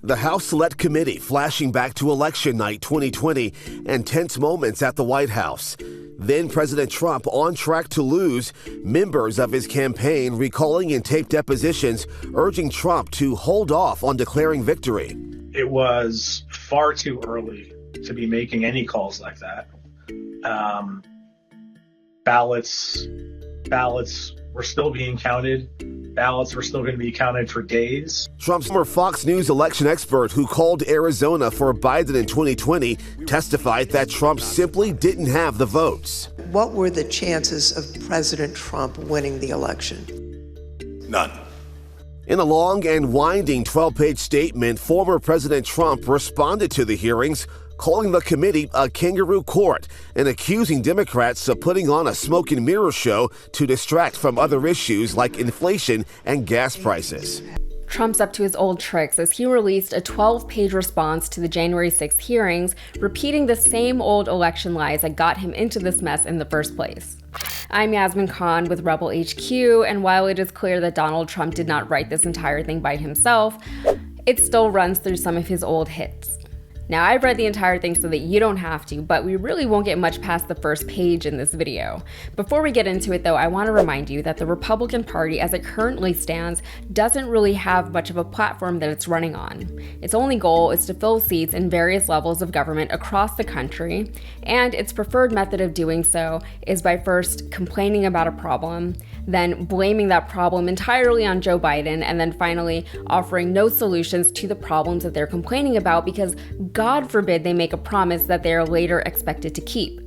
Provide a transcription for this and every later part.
The House Select Committee flashing back to election night 2020 and tense moments at the White House. Then President Trump on track to lose. Members of his campaign recalling in taped depositions, urging Trump to hold off on declaring victory. It was far too early to be making any calls like that. Ballots were still being counted. Ballots were still going to be counted for days. Trump's former Fox News election expert who called Arizona for Biden in 2020 testified that Trump simply didn't have the votes. What were the chances of President Trump winning the election? None. In a long and winding 12-page statement, former President Trump responded to the hearings, calling the committee a kangaroo court and accusing Democrats of putting on a smoke and mirror show to distract from other issues like inflation and gas prices. Trump's up to his old tricks as he released a 12-page response to the January 6th hearings, repeating the same old election lies that got him into this mess in the first place. I'm Yasmin Khan with Rebel HQ, and while it is clear that Donald Trump did not write this entire thing by himself, it still runs through some of his old hits. Now, I've read the entire thing so that you don't have to, but we really won't get much past the first page in this video. Before we get into it, though, I want to remind you that the Republican Party, as it currently stands, doesn't really have much of a platform that it's running on. Its only goal is to fill seats in various levels of government across the country, and its preferred method of doing so is by first complaining about a problem, then blaming that problem entirely on Joe Biden, and then finally offering no solutions to the problems that they're complaining about because God forbid they make a promise that they are later expected to keep.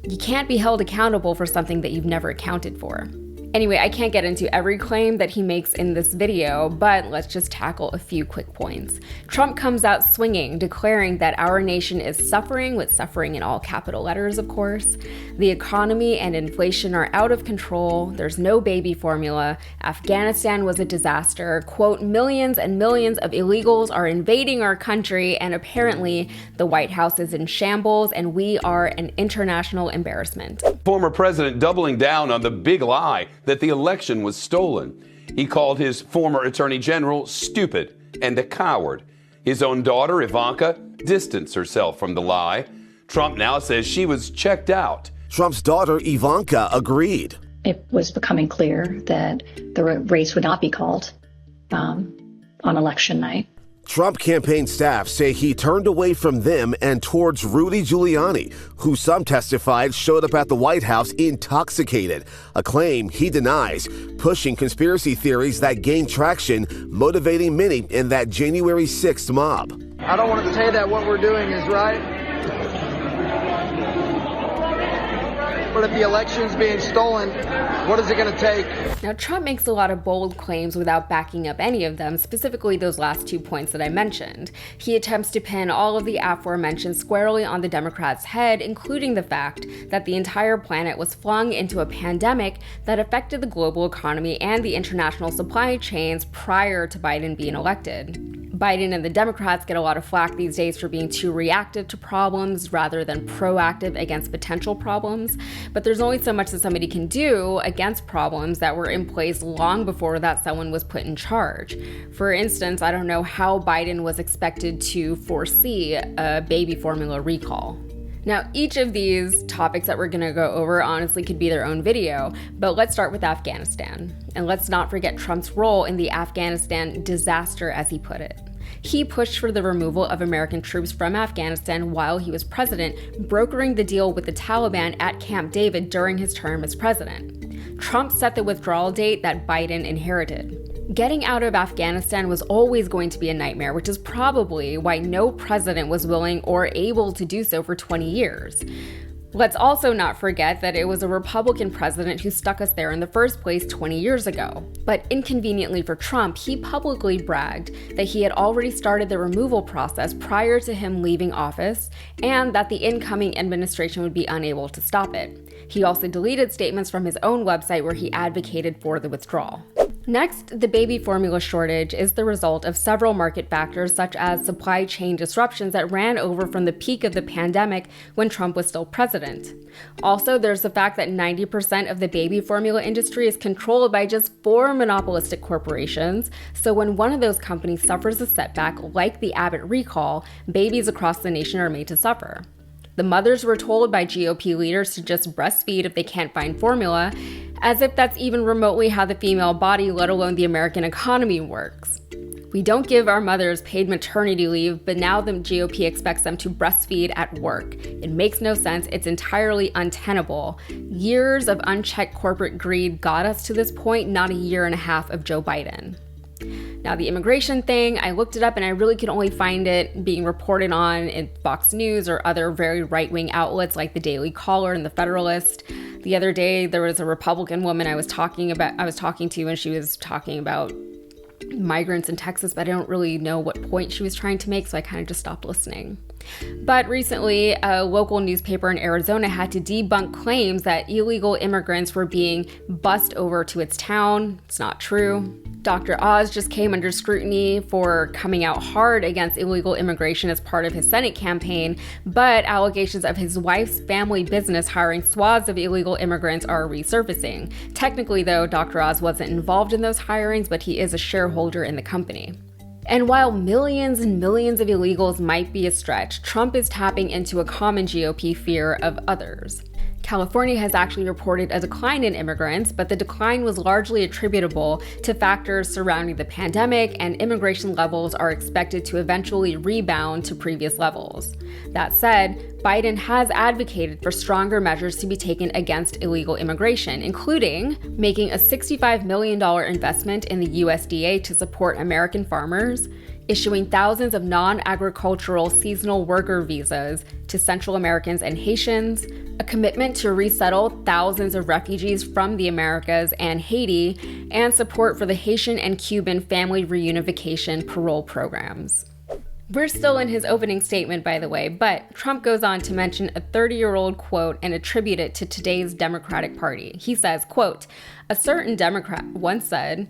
You can't be held accountable for something that you've never accounted for. Anyway, I can't get into every claim that he makes in this video, but let's just tackle a few quick points. Trump comes out swinging, declaring that our nation is suffering, with suffering in all capital letters, of course. The economy and inflation are out of control. There's no baby formula. Afghanistan was a disaster. Quote, millions and millions of illegals are invading our country, and apparently the White House is in shambles, and we are an international embarrassment. Former president doubling down on the big lie that the election was stolen. He called his former attorney general stupid and a coward. His own daughter, Ivanka, distanced herself from the lie. Trump now says she was checked out. Trump's daughter, Ivanka, agreed. It was becoming clear that the race would not be called on election night. Trump campaign staff say he turned away from them and towards Rudy Giuliani, who some testified showed up at the White House intoxicated, a claim he denies, pushing conspiracy theories that gained traction, motivating many in that January 6th mob. I don't want to say that what we're doing is right, but if the election's being stolen, what is it going to take? Now, Trump makes a lot of bold claims without backing up any of them, specifically those last 2 points that I mentioned. He attempts to pin all of the aforementioned squarely on the Democrats' head, including the fact that the entire planet was flung into a pandemic that affected the global economy and the international supply chains prior to Biden being elected. Biden and the Democrats get a lot of flack these days for being too reactive to problems rather than proactive against potential problems, but there's only so much that somebody can do against problems that were in place long before that someone was put in charge. For instance, I don't know how Biden was expected to foresee a baby formula recall. Now, each of these topics that we're going to go over honestly could be their own video, but let's start with Afghanistan. And let's not forget Trump's role in the Afghanistan disaster, as he put it. He pushed for the removal of American troops from Afghanistan while he was president, brokering the deal with the Taliban at Camp David during his term as president. Trump set the withdrawal date that Biden inherited. Getting out of Afghanistan was always going to be a nightmare, which is probably why no president was willing or able to do so for 20 years. Let's also not forget that it was a Republican president who stuck us there in the first place 20 years ago. But inconveniently for Trump, he publicly bragged that he had already started the removal process prior to him leaving office, and that the incoming administration would be unable to stop it. He also deleted statements from his own website where he advocated for the withdrawal. Next, the baby formula shortage is the result of several market factors such as supply chain disruptions that ran over from the peak of the pandemic when Trump was still president. Also, there's the fact that 90% of the baby formula industry is controlled by just 4 monopolistic corporations, so when one of those companies suffers a setback like the Abbott recall, babies across the nation are made to suffer. The mothers were told by GOP leaders to just breastfeed if they can't find formula, as if that's even remotely how the female body, let alone the American economy, works. We don't give our mothers paid maternity leave, but now the GOP expects them to breastfeed at work. It makes no sense. It's entirely untenable. Years of unchecked corporate greed got us to this point, not a year and a half of Joe Biden. Now, the immigration thing, I looked it up and I really could only find it being reported on in Fox News or other very right-wing outlets like the Daily Caller and the Federalist. The other day, there was a Republican woman I was talking to, and she was talking about migrants in Texas, but I don't really know what point she was trying to make, so I kind of just stopped listening. But recently, a local newspaper in Arizona had to debunk claims that illegal immigrants were being bussed over to its town. It's not true. Dr. Oz just came under scrutiny for coming out hard against illegal immigration as part of his Senate campaign, but allegations of his wife's family business hiring swaths of illegal immigrants are resurfacing. Technically, though, Dr. Oz wasn't involved in those hirings, but he is a shareholder in the company. And while millions and millions of illegals might be a stretch, Trump is tapping into a common GOP fear of others. California has actually reported a decline in immigrants, but the decline was largely attributable to factors surrounding the pandemic, and immigration levels are expected to eventually rebound to previous levels. That said, Biden has advocated for stronger measures to be taken against illegal immigration, including making a $65 million investment in the USDA to support American farmers, issuing thousands of non-agricultural seasonal worker visas to Central Americans and Haitians, a commitment to resettle thousands of refugees from the Americas and Haiti, and support for the Haitian and Cuban family reunification parole programs. We're still in his opening statement, by the way, but Trump goes on to mention a 30-year-old quote and attribute it to today's Democratic Party. He says, quote, "A certain Democrat once said,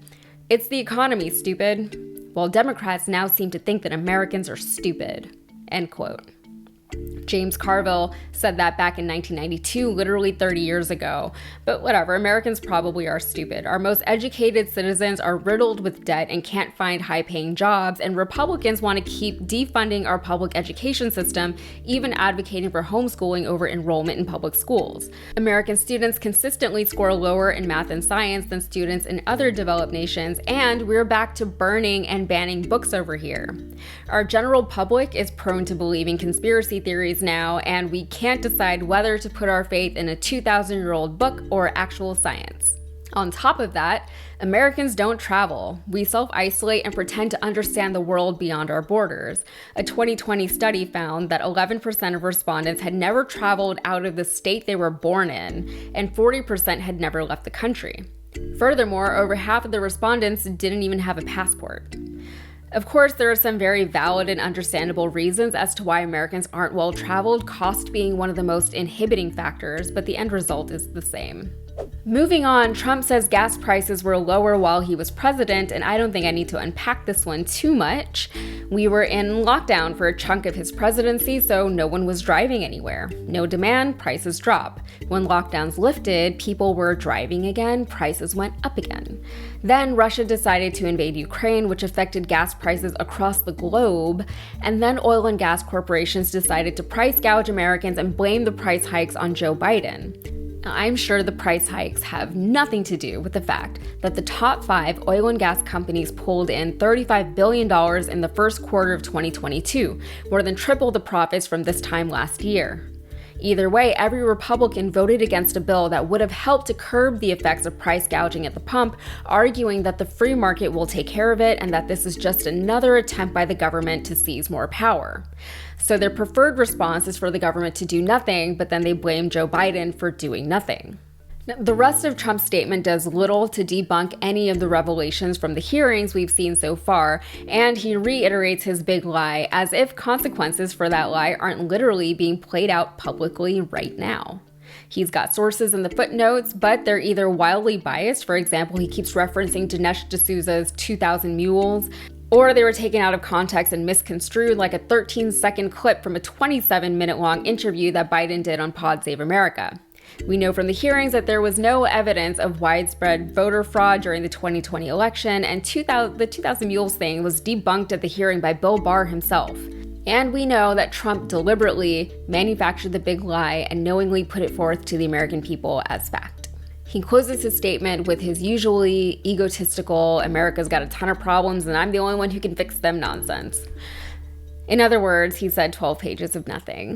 'It's the economy, stupid,' while Democrats now seem to think that Americans are stupid," end quote. James Carville said that back in 1992, literally 30 years ago. But whatever, Americans probably are stupid. Our most educated citizens are riddled with debt and can't find high-paying jobs, and Republicans want to keep defunding our public education system, even advocating for homeschooling over enrollment in public schools. American students consistently score lower in math and science than students in other developed nations, and we're back to burning and banning books over here. Our general public is prone to believing conspiracy theories now, and we can't decide whether to put our faith in a 2,000-year-old book or actual science. On top of that, Americans don't travel. We self-isolate and pretend to understand the world beyond our borders. A 2020 study found that 11% of respondents had never traveled out of the state they were born in, and 40% had never left the country. Furthermore, over half of the respondents didn't even have a passport. Of course, there are some very valid and understandable reasons as to why Americans aren't well-traveled, cost being one of the most inhibiting factors, but the end result is the same. Moving on, Trump says gas prices were lower while he was president, and I don't think I need to unpack this one too much. We were in lockdown for a chunk of his presidency, so no one was driving anywhere. No demand, prices drop. When lockdowns lifted, people were driving again, prices went up again. Then Russia decided to invade Ukraine, which affected gas prices across the globe, and then oil and gas corporations decided to price gouge Americans and blame the price hikes on Joe Biden. I'm sure the price hikes have nothing to do with the fact that the top 5 oil and gas companies pulled in $35 billion in the first quarter of 2022, more than triple the profits from this time last year. Either way, every Republican voted against a bill that would have helped to curb the effects of price gouging at the pump, arguing that the free market will take care of it and that this is just another attempt by the government to seize more power. So their preferred response is for the government to do nothing, but then they blame Joe Biden for doing nothing. Now, the rest of Trump's statement does little to debunk any of the revelations from the hearings we've seen so far, and he reiterates his big lie as if consequences for that lie aren't literally being played out publicly right now. He's got sources in the footnotes, but they're either wildly biased. For example, he keeps referencing Dinesh D'Souza's 2,000 Mules, or they were taken out of context and misconstrued, like a 13-second clip from a 27-minute-long interview that Biden did on Pod Save America. We know from the hearings that there was no evidence of widespread voter fraud during the 2020 election, and the 2,000 Mules thing was debunked at the hearing by Bill Barr himself. And we know that Trump deliberately manufactured the big lie and knowingly put it forth to the American people as fact. He closes his statement with his usually egotistical, America's got a ton of problems and I'm the only one who can fix them nonsense. In other words, he said 12 pages of nothing.